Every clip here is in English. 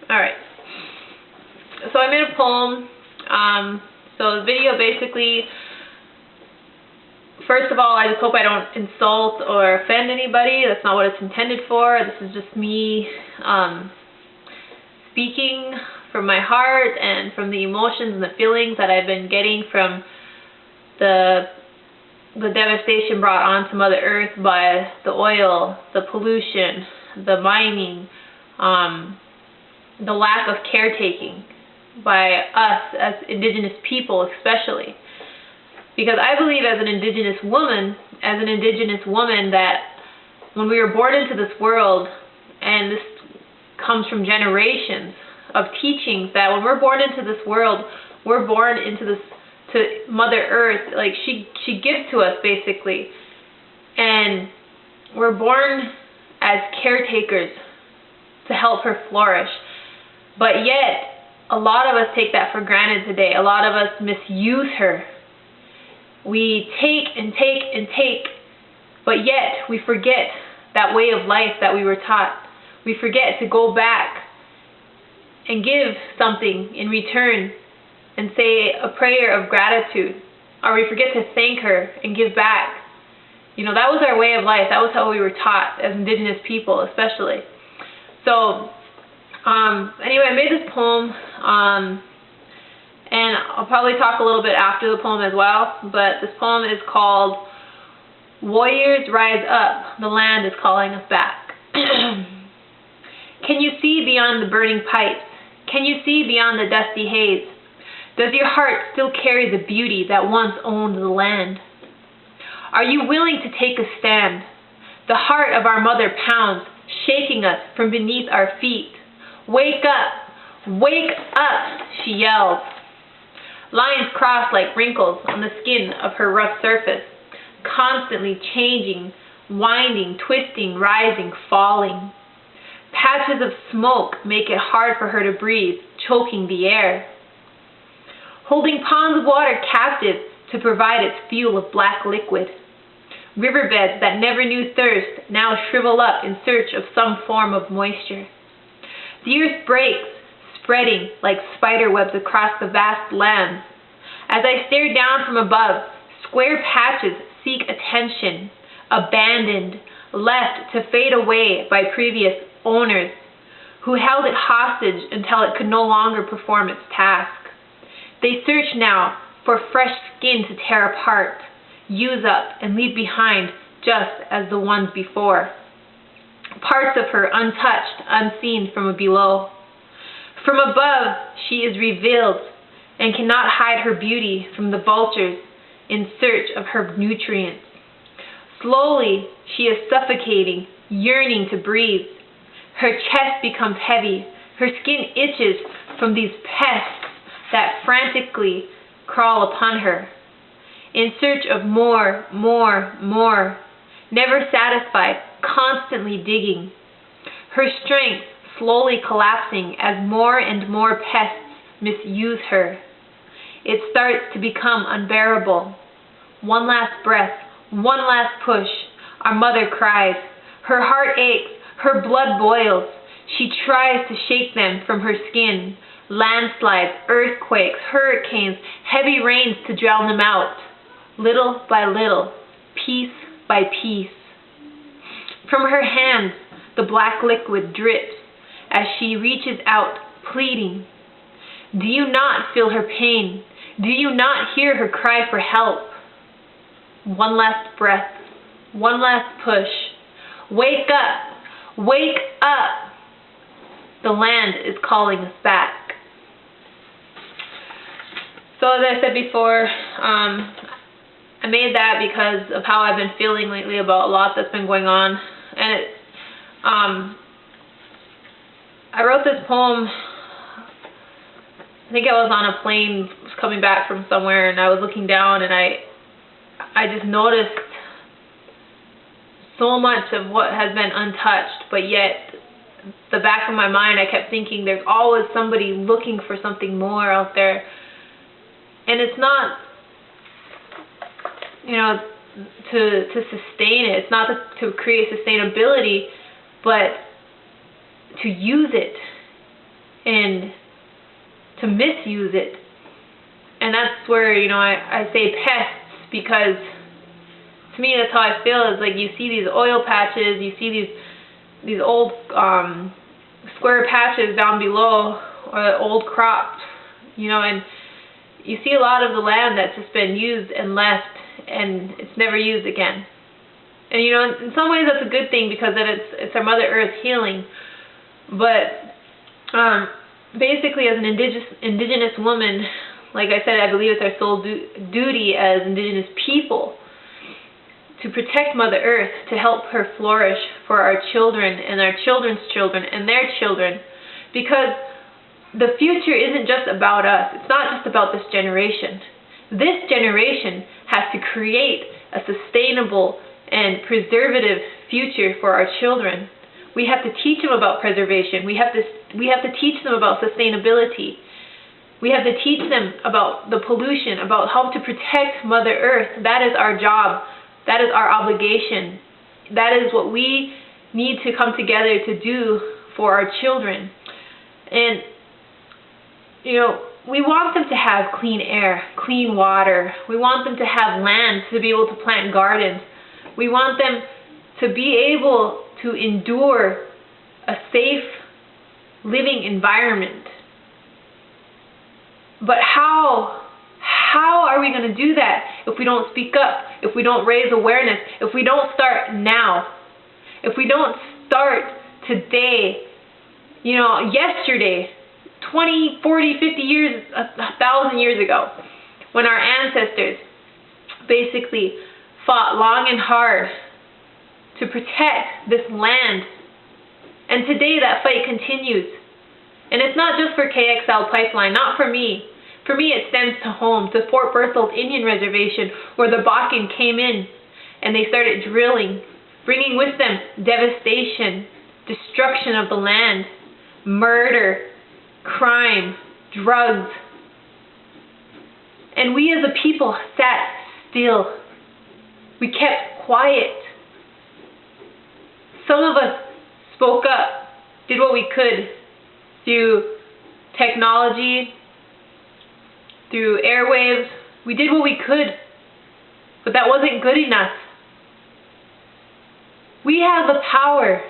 Alright. So I made a poem. So the video basically, first of all, I just hope I don't insult or offend anybody. That's not what it's intended for. This is just me speaking from my heart and from the emotions and the feelings that I've been getting from the devastation brought onto Mother Earth by the oil, the pollution, the mining, the lack of caretaking by us as Indigenous people especially. Because I believe as an Indigenous woman that when we were born into this world, and this comes from generations of teachings, that when we're born into this world, we're born into this, to Mother Earth, like she gives to us basically. And we're born as caretakers to help her flourish. But yet, a lot of us take that for granted today. A lot of us misuse her. We take and take and take, but yet we forget that way of life that we were taught. We forget to go back and give something in return and say a prayer of gratitude. Or we forget to thank her and give back. You know, that was our way of life. That was how we were taught as Indigenous people especially. So, anyway, I made this poem, and I'll probably talk a little bit after the poem as well, but this poem is called Warriors Rise Up, the Land is Calling Us Back. Can you see beyond the burning pipes? Can you see beyond the dusty haze? Does your heart still carry the beauty that once owned the land? Are you willing to take a stand? The heart of our mother pounds, shaking us from beneath our feet. Wake up, she yells. Lines cross like wrinkles on the skin of her rough surface, constantly changing, winding, twisting, rising, falling. Patches of smoke make it hard for her to breathe, choking the air. Holding ponds of water captive to provide its fuel of black liquid. Riverbeds that never knew thirst now shrivel up in search of some form of moisture. The earth breaks, spreading like spider webs across the vast lands. As I stare down from above, square patches seek attention, abandoned, left to fade away by previous owners who held it hostage until it could no longer perform its task. They search now for fresh skin to tear apart, use up, and leave behind just as the ones before. Parts of her untouched, unseen from below. From above, she is revealed and cannot hide her beauty from the vultures in search of her nutrients. Slowly, she is suffocating, yearning to breathe. Her chest becomes heavy. Her skin itches from these pests that frantically crawl upon her, in search of more, never satisfied, constantly digging. Her strength slowly collapsing as more and more pests misuse her. It starts to become unbearable. One last breath, one last push, our mother cries. Her heart aches, her blood boils. She tries to shake them from her skin. Landslides, earthquakes, hurricanes, heavy rains to drown them out. Little by little, piece by piece. From her hands, the black liquid drips as she reaches out, pleading. Do you not feel her pain? Do you not hear her cry for help? One last breath, one last push. Wake up! Wake up! The land is calling us back. So as I said before, I made that because of how I've been feeling lately about a lot that's been going on. And I wrote this poem, I think I was on a plane coming back from somewhere, and I was looking down, and I just noticed so much of what has been untouched, but yet the back of my mind I kept thinking there's always somebody looking for something more out there. And it's not, you know, to sustain it. It's not to create sustainability, but to use it. and to misuse it. And that's where, I say pests, because to me that's how I feel. Is like you see these oil patches, you see these old square patches down below, or old crops, and you see a lot of the land that's just been used and left, and it's never used again. And in some ways that's a good thing, because then it's our Mother Earth healing. But basically, as an indigenous woman, like I said, I believe it's our sole duty as indigenous people to protect Mother Earth, to help her flourish for our children and our children's children and their children. Because the future isn't just about us. It's not just about this generation. This generation has to create a sustainable and preservative future for our children. We have to teach them about preservation. We have to teach them about sustainability. We have to teach them about the pollution, about how to protect Mother Earth. That is our job. That is our obligation. That is what we need to come together to do for our children. And, we want them to have clean air, clean water. We want them to have land to be able to plant gardens. We want them to be able to endure a safe living environment. But how are we going to do that if we don't speak up, if we don't raise awareness, if we don't start now, if we don't start today, yesterday, 20, 40, 50 years, 1,000 years ago, when our ancestors basically fought long and hard to protect this land. And today that fight continues. And it's not just for KXL Pipeline, not for me. For me, it stems to home, to Fort Berthold Indian Reservation, where the Bakken came in and they started drilling, bringing with them devastation, destruction of the land, murder, crime, drugs. And we as a people sat still. We kept quiet. Some of us spoke up, did what we could through technology, through airwaves. We did what we could, but that wasn't good enough. We have the power.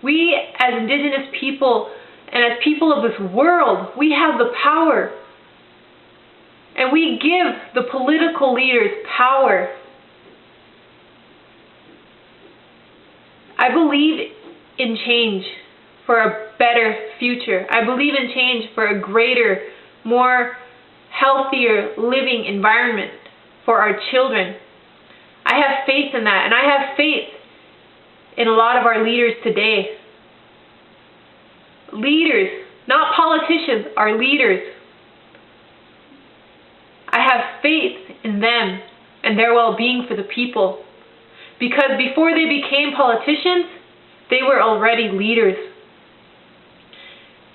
We as indigenous people and as people of this world, we have the power. And we give the political leaders power. I believe in change for a better future. I believe in change for a greater, more healthier living environment for our children. I have faith in that, and I have faith in a lot of our leaders today. Leaders, not politicians, our leaders. I have faith in them and their well-being for the people. Because before they became politicians, they were already leaders.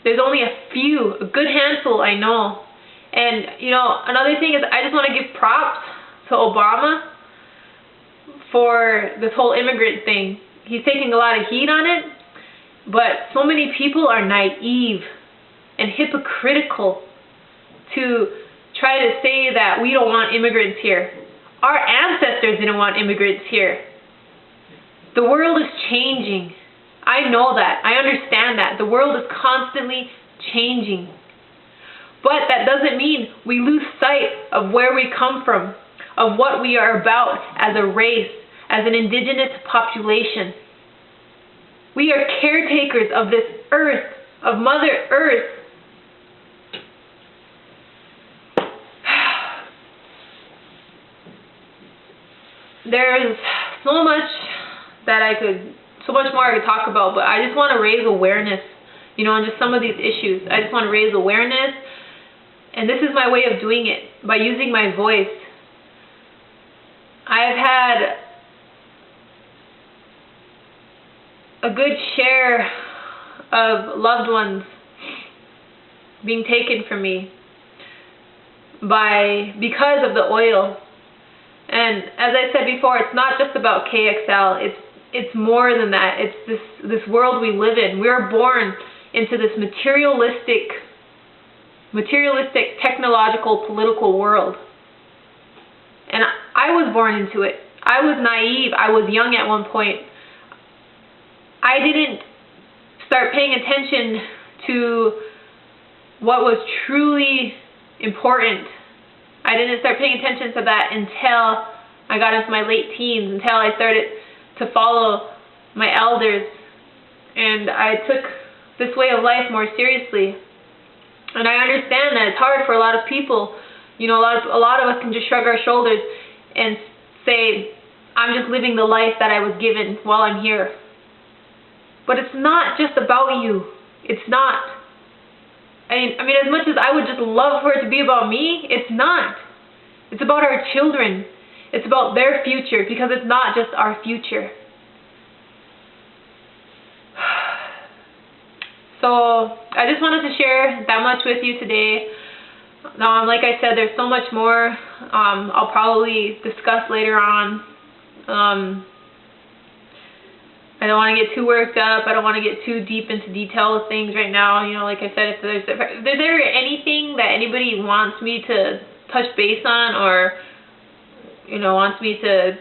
There's only a good handful I know. And, another thing is I just want to give props to Obama for this whole immigrant thing. He's taking a lot of heat on it, but so many people are naive and hypocritical to try to say that we don't want immigrants here. Our ancestors didn't want immigrants here. The world is changing. I know that. I understand that. The world is constantly changing. But that doesn't mean we lose sight of where we come from, of what we are about as a race, as an indigenous population. We are caretakers of this earth, of Mother Earth. There's so much more I could talk about, but I just want to raise awareness, on just some of these issues. I just want to raise awareness, and this is my way of doing it, by using my voice. I've had a good share of loved ones being taken from me because of the oil. And as I said before, it's not just about KXL. It's more than that. It's this world we live in. We were born into this materialistic, technological, political world. And I was born into it. I was naive. I was young at one point. I didn't start paying attention to what was truly important. I didn't start paying attention to that until I got into my late teens, until I started to follow my elders, and I took this way of life more seriously. And I understand that it's hard for a lot of people. You know, a lot of us can just shrug our shoulders and say, I'm just living the life that I was given while I'm here. But it's not just about you. It's not. I mean, as much as I would just love for it to be about me, it's not. It's about our children. It's about their future, because it's not just our future. So I just wanted to share that much with you today. Like I said, there's so much more I'll probably discuss later on. I don't want to get too worked up. I don't want to get too deep into detail of things right now. You know, like I said, if there's ever anything that anybody wants me to touch base on, or, you know, wants me to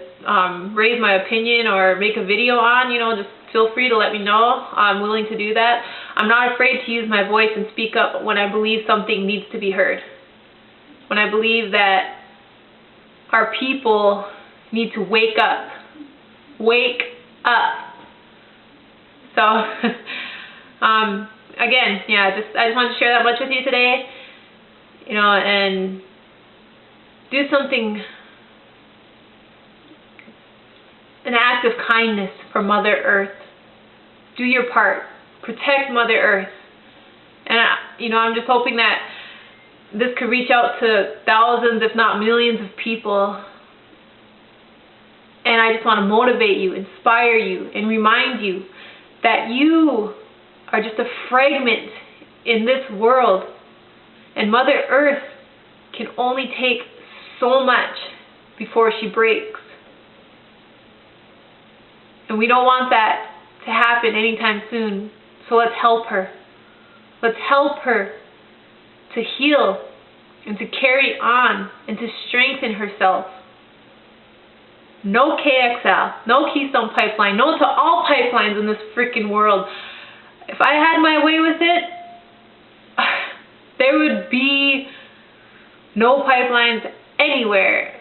raise my opinion or make a video on, you know, just feel free to let me know. I'm willing to do that. I'm not afraid to use my voice and speak up when I believe something needs to be heard. When I believe that our people need to wake up. Wake up. So, again, yeah, I just wanted to share that much with you today, you know, and do something, an act of kindness for Mother Earth. Do your part. Protect Mother Earth. And, you know, I'm just hoping that this could reach out to thousands, if not millions of people. And I just want to motivate you, inspire you, and remind you that you are just a fragment in this world, and Mother Earth can only take so much before she breaks. And we don't want that to happen anytime soon, so let's help her. Let's help her to heal and to carry on and to strengthen herself. No KXL, no Keystone Pipeline, no to all pipelines in this freaking world. If I had my way with it, there would be no pipelines anywhere.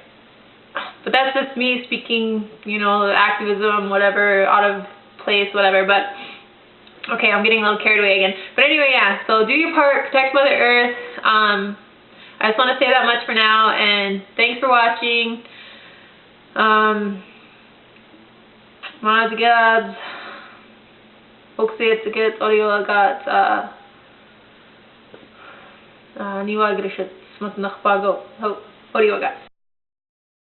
But that's just me speaking, you know, activism, whatever, out of place, whatever. But, okay, I'm getting a little carried away again. But anyway, yeah, so do your part, protect Mother Earth. I just want to say that much for now, and thanks for watching. Mga tigabs, huksit sikit audio agat niwag rishit smat nakpago audio agat.